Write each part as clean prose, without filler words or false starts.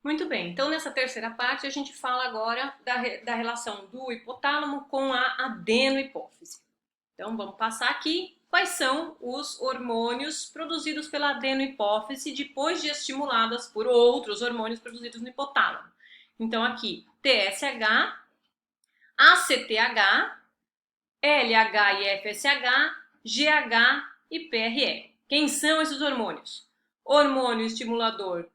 Muito bem, então nessa terceira parte a gente fala agora da relação do hipotálamo com a adenohipófise. Então vamos passar aqui quais são os hormônios produzidos pela adenohipófise depois de estimuladas por outros hormônios produzidos no hipotálamo. Então aqui TSH, ACTH, LH e FSH, GH e PRE. Quem são esses hormônios? Hormônio estimulador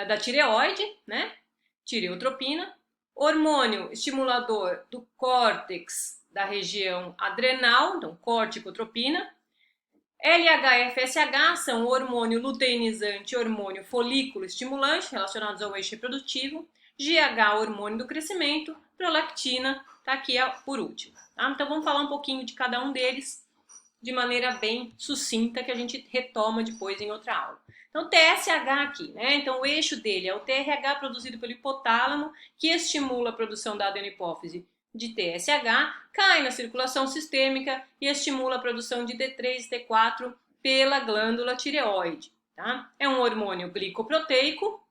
da tireoide, né? Tireotropina, hormônio estimulador do córtex da região adrenal, então corticotropina. LH e FSH são hormônio luteinizante e hormônio folículo estimulante, relacionados ao eixo reprodutivo. GH, hormônio do crescimento. Prolactina, tá aqui por último. Tá? Então vamos falar um pouquinho de cada um deles de maneira bem sucinta, que a gente retoma depois em outra aula. Então, TSH aqui, né? Então, o eixo dele é o TRH produzido pelo hipotálamo, que estimula a produção da adenohipófise de TSH, cai na circulação sistêmica e estimula a produção de T3 e T4 pela glândula tireoide. Tá? É um hormônio glicoproteico,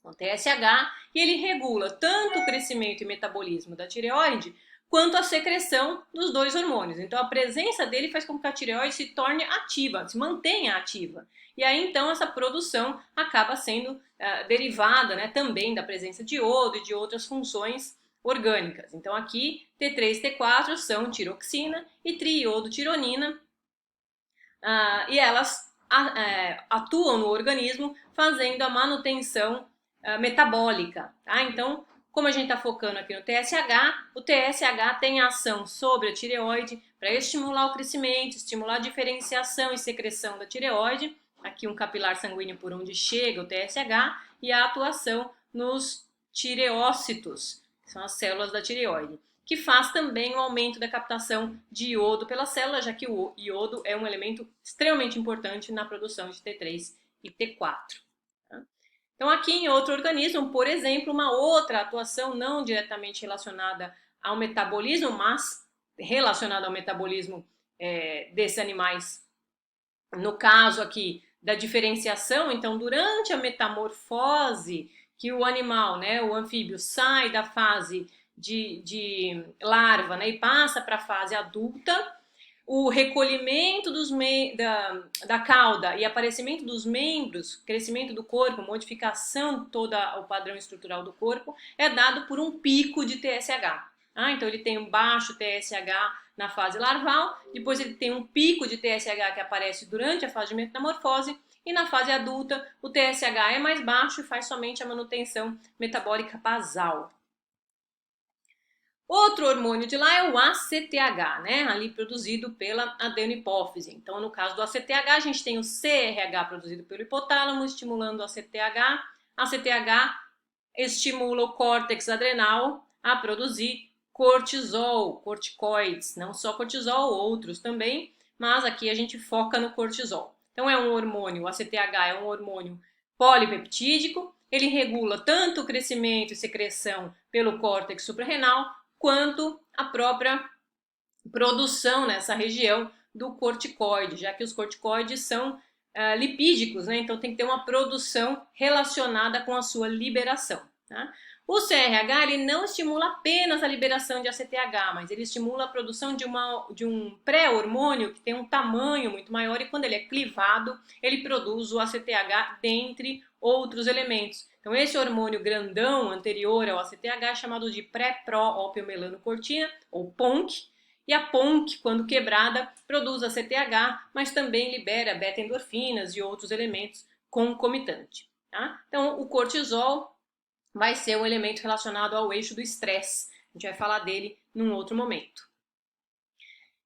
o TSH, e ele regula tanto o crescimento e metabolismo da tireoide quanto a secreção dos dois hormônios. Então, a presença dele faz com que a tireoide se torne ativa, se mantenha ativa. E aí, então, essa produção acaba sendo derivada, né, também da presença de iodo e de outras funções orgânicas. Então, aqui, T3 e T4 são tiroxina e triiodotironina, e elas atuam no organismo fazendo a manutenção metabólica. Tá? Então, como a gente está focando aqui no TSH, o TSH tem ação sobre a tireoide para estimular o crescimento, estimular a diferenciação e secreção da tireoide, aqui um capilar sanguíneo por onde chega o TSH, e a atuação nos tireócitos, que são as células da tireoide, que faz também o aumento da captação de iodo pela célula, já que o iodo é um elemento extremamente importante na produção de T3 e T4. Então, aqui em outro organismo, por exemplo, uma outra atuação não diretamente relacionada ao metabolismo, mas relacionada ao metabolismo desses animais, no caso aqui da diferenciação, então, durante a metamorfose que o animal, né, o anfíbio, sai da fase de larva, né, e passa para a fase adulta, o recolhimento da cauda e aparecimento dos membros, crescimento do corpo, modificação de todo o padrão estrutural do corpo, é dado por um pico de TSH. Então ele tem um baixo TSH na fase larval, depois ele tem um pico de TSH que aparece durante a fase de metamorfose, e na fase adulta o TSH é mais baixo e faz somente a manutenção metabólica basal. Outro hormônio de lá é o ACTH, né? Ali produzido pela adenohipófise. Então, no caso do ACTH, a gente tem o CRH produzido pelo hipotálamo, estimulando o ACTH. ACTH estimula o córtex adrenal a produzir cortisol, corticoides, não só cortisol, outros também, mas aqui a gente foca no cortisol. Então, é um hormônio, o ACTH é um hormônio polipeptídico, ele regula tanto o crescimento e secreção pelo córtex suprarrenal, quanto a própria produção nessa região do corticoide, já que os corticoides são lipídicos, né? Então tem que ter uma produção relacionada com a sua liberação. Tá? O CRH ele não estimula apenas a liberação de ACTH, mas ele estimula a produção de um pré-hormônio que tem um tamanho muito maior e quando ele é clivado, ele produz o ACTH dentre outros elementos. Então esse hormônio grandão anterior ao ACTH é chamado de pré-pro-opiomelanocortina, ou PONC, e a PONC, quando quebrada, produz ACTH, mas também libera beta-endorfinas e outros elementos concomitantes. Tá? Então o cortisol vai ser um elemento relacionado ao eixo do estresse. A gente vai falar dele num outro momento.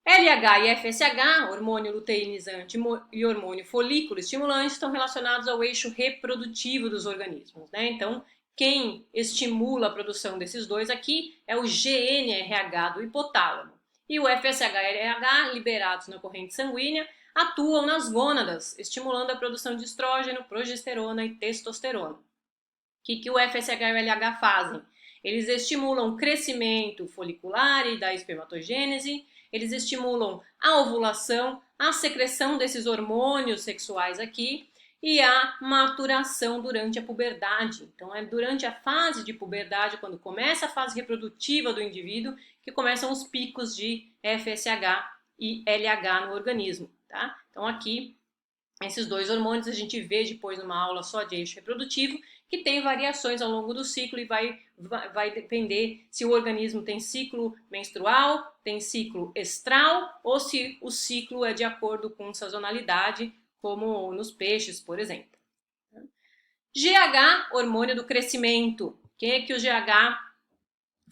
LH e FSH, hormônio luteinizante e hormônio folículo estimulante, estão relacionados ao eixo reprodutivo dos organismos. Né? Então, quem estimula a produção desses dois aqui é o GNRH do hipotálamo. E o FSH e LH, liberados na corrente sanguínea, atuam nas gônadas, estimulando a produção de estrógeno, progesterona e testosterona. O que o FSH e o LH fazem? Eles estimulam o crescimento folicular e da espermatogênese, eles estimulam a ovulação, a secreção desses hormônios sexuais aqui, e a maturação durante a puberdade. Então, é durante a fase de puberdade, quando começa a fase reprodutiva do indivíduo, que começam os picos de FSH e LH no organismo, tá? Então, aqui, esses dois hormônios a gente vê depois numa aula só de eixo reprodutivo, que tem variações ao longo do ciclo e vai depender se o organismo tem ciclo menstrual, tem ciclo estral ou se o ciclo é de acordo com sazonalidade, como nos peixes, por exemplo. GH, hormônio do crescimento. O que o GH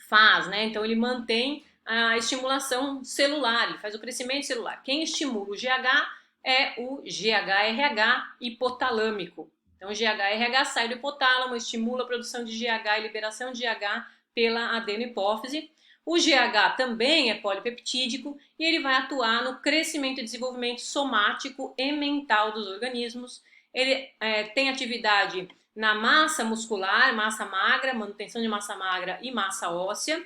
faz, né? Então ele mantém a estimulação celular, ele faz o crescimento celular. Quem estimula o GH é o GHRH hipotalâmico. Então o GHRH sai do hipotálamo, estimula a produção de GH e liberação de GH pela adenohipófise. O GH também é polipeptídico e ele vai atuar no crescimento e desenvolvimento somático e mental dos organismos. Ele tem atividade na massa muscular, massa magra, manutenção de massa magra e massa óssea.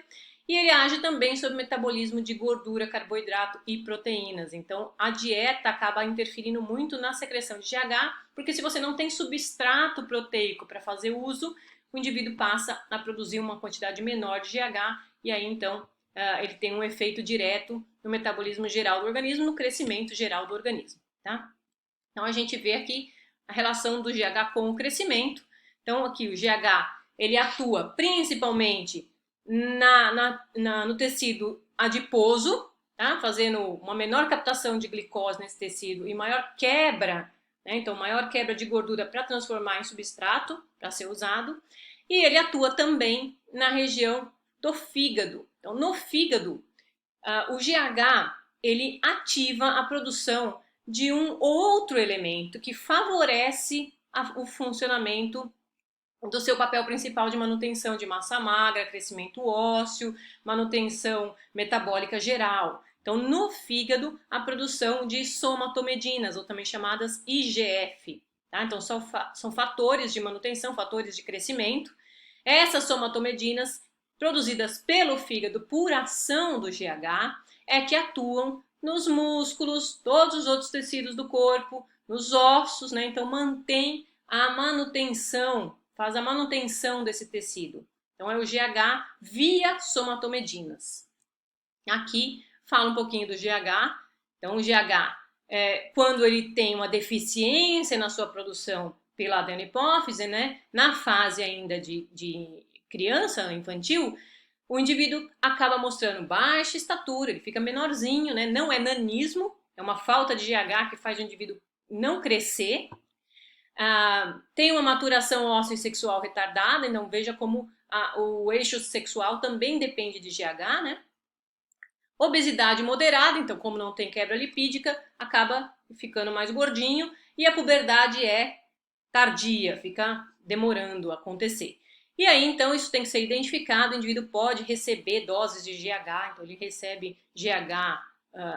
E ele age também sobre o metabolismo de gordura, carboidrato e proteínas. Então, a dieta acaba interferindo muito na secreção de GH, porque se você não tem substrato proteico para fazer uso, o indivíduo passa a produzir uma quantidade menor de GH e aí, então, ele tem um efeito direto no metabolismo geral do organismo, no crescimento geral do organismo, tá? Então, a gente vê aqui a relação do GH com o crescimento. Então, aqui o GH, ele atua principalmente no tecido adiposo, tá? Fazendo uma menor captação de glicose nesse tecido e maior quebra, né? Então maior quebra de gordura para transformar em substrato, para ser usado. E ele atua também na região do fígado. Então no fígado, o GH, ele ativa a produção de um outro elemento que favorece o funcionamento do seu papel principal de manutenção de massa magra, crescimento ósseo, manutenção metabólica geral. Então, no fígado, a produção de somatomedinas, ou também chamadas IGF. Tá? Então, são fatores de manutenção, fatores de crescimento. Essas somatomedinas, produzidas pelo fígado por ação do GH, é que atuam nos músculos, todos os outros tecidos do corpo, nos ossos, né? Então, mantém a manutenção, faz a manutenção desse tecido. Então, é o GH via somatomedinas. Aqui fala um pouquinho do GH. Então, o GH, quando ele tem uma deficiência na sua produção pela adenohipófise, né, na fase ainda de criança, infantil, o indivíduo acaba mostrando baixa estatura, ele fica menorzinho, né, não é nanismo, é uma falta de GH que faz o indivíduo não crescer. Tem uma maturação óssea e sexual retardada, então veja como o eixo sexual também depende de GH, né? Obesidade moderada, então como não tem quebra lipídica, acaba ficando mais gordinho, e a puberdade é tardia, fica demorando a acontecer. E aí, então, isso tem que ser identificado, o indivíduo pode receber doses de GH, então ele recebe GH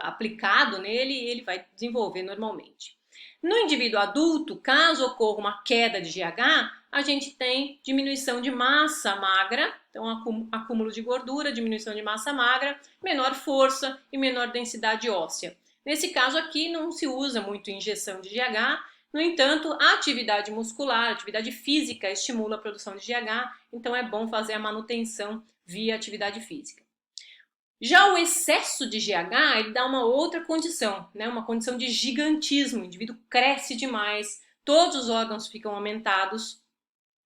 aplicado nele e ele vai desenvolver normalmente. No indivíduo adulto, caso ocorra uma queda de GH, a gente tem diminuição de massa magra, então acúmulo de gordura, diminuição de massa magra, menor força e menor densidade óssea. Nesse caso aqui não se usa muito injeção de GH, no entanto, a atividade muscular, a atividade física estimula a produção de GH, então é bom fazer a manutenção via atividade física. Já o excesso de GH, ele dá uma outra condição, né? Uma condição de gigantismo, o indivíduo cresce demais, todos os órgãos ficam aumentados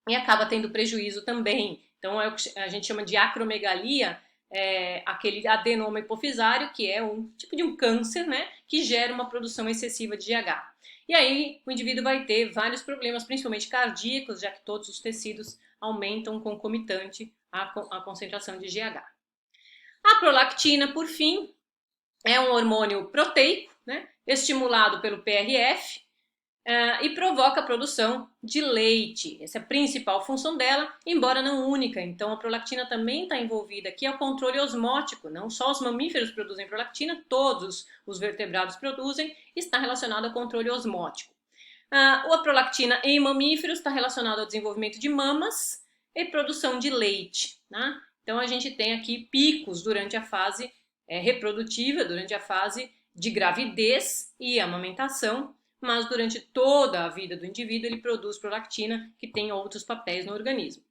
e acaba tendo prejuízo também. Então é o que a gente chama de acromegalia, aquele adenoma hipofisário, que é um tipo de um câncer, né? Que gera uma produção excessiva de GH. E aí o indivíduo vai ter vários problemas, principalmente cardíacos, já que todos os tecidos aumentam concomitante à concentração de GH. A prolactina, por fim, é um hormônio proteico, né, estimulado pelo PRF e provoca a produção de leite. Essa é a principal função dela, embora não única. Então, a prolactina também está envolvida aqui ao controle osmótico. Não só os mamíferos produzem prolactina, todos os vertebrados produzem, está relacionado ao controle osmótico. A prolactina em mamíferos está relacionada ao desenvolvimento de mamas e produção de leite, né? Então, a gente tem aqui picos durante a fase reprodutiva, durante a fase de gravidez e amamentação, mas durante toda a vida do indivíduo ele produz prolactina, que tem outros papéis no organismo.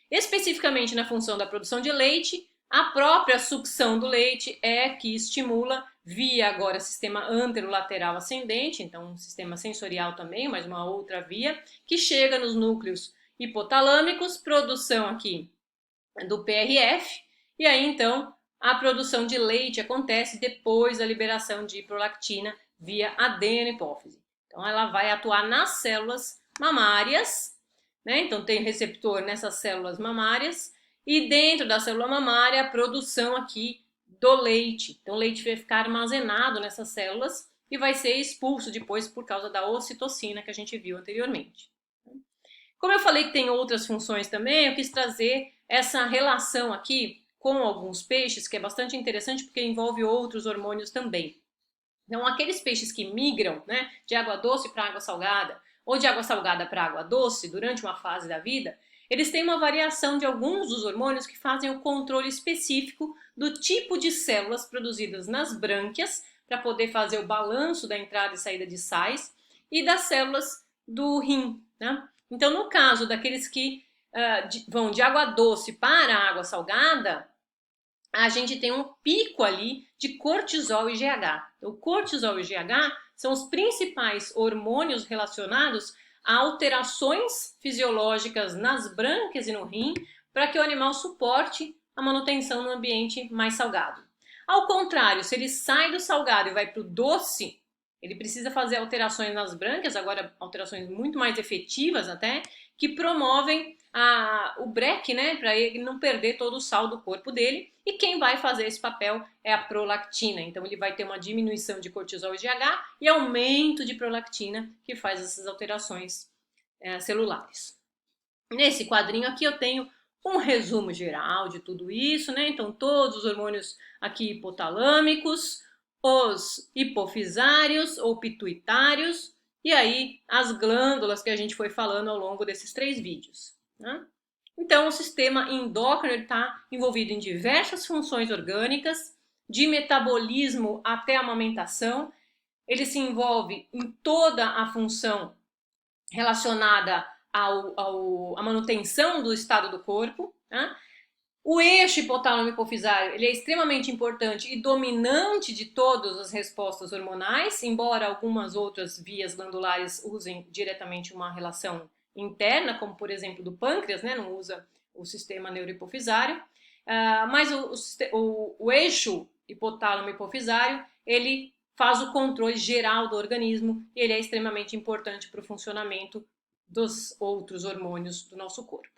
Especificamente na função da produção de leite, a própria sucção do leite é que estimula via agora sistema anterolateral ascendente, então um sistema sensorial também, mas uma outra via, que chega nos núcleos hipotalâmicos, produção aqui do PRF, e aí então a produção de leite acontece depois da liberação de prolactina via adeno-hipófise. Então ela vai atuar nas células mamárias, né? Então tem receptor nessas células mamárias, e dentro da célula mamária a produção aqui do leite. Então o leite vai ficar armazenado nessas células e vai ser expulso depois por causa da ocitocina que a gente viu anteriormente. Como eu falei que tem outras funções também, eu quis trazer essa relação aqui com alguns peixes, que é bastante interessante porque envolve outros hormônios também. Então, aqueles peixes que migram, né, de água doce para água salgada, ou de água salgada para água doce durante uma fase da vida, eles têm uma variação de alguns dos hormônios que fazem o controle específico do tipo de células produzidas nas brânquias, para poder fazer o balanço da entrada e saída de sais, e das células do rim, né? Então, no caso daqueles que vão de água doce para água salgada, a gente tem um pico ali de cortisol e GH. O cortisol e GH são os principais hormônios relacionados a alterações fisiológicas nas brânquias e no rim para que o animal suporte a manutenção no ambiente mais salgado. Ao contrário, se ele sai do salgado e vai para o doce, ele precisa fazer alterações nas brânquias, agora alterações muito mais efetivas até, que promovem o break, né, para ele não perder todo o sal do corpo dele. E quem vai fazer esse papel é a prolactina. Então ele vai ter uma diminuição de cortisol e GH e aumento de prolactina, que faz essas alterações celulares. Nesse quadrinho aqui eu tenho um resumo geral de tudo isso, né? Então todos os hormônios aqui hipotalâmicos, os hipofisários ou pituitários, e aí as glândulas que a gente foi falando ao longo desses 3 vídeos, né? Então o sistema endócrino está envolvido em diversas funções orgânicas, de metabolismo até a amamentação. Ele se envolve em toda a função relacionada à manutenção do estado do corpo, né? O eixo hipotálamo-hipofisário ele é extremamente importante e dominante de todas as respostas hormonais, embora algumas outras vias glandulares usem diretamente uma relação interna, como por exemplo do pâncreas, né? Não usa o sistema neurohipofisário, mas o eixo hipotálamo-hipofisário ele faz o controle geral do organismo e ele é extremamente importante para o funcionamento dos outros hormônios do nosso corpo.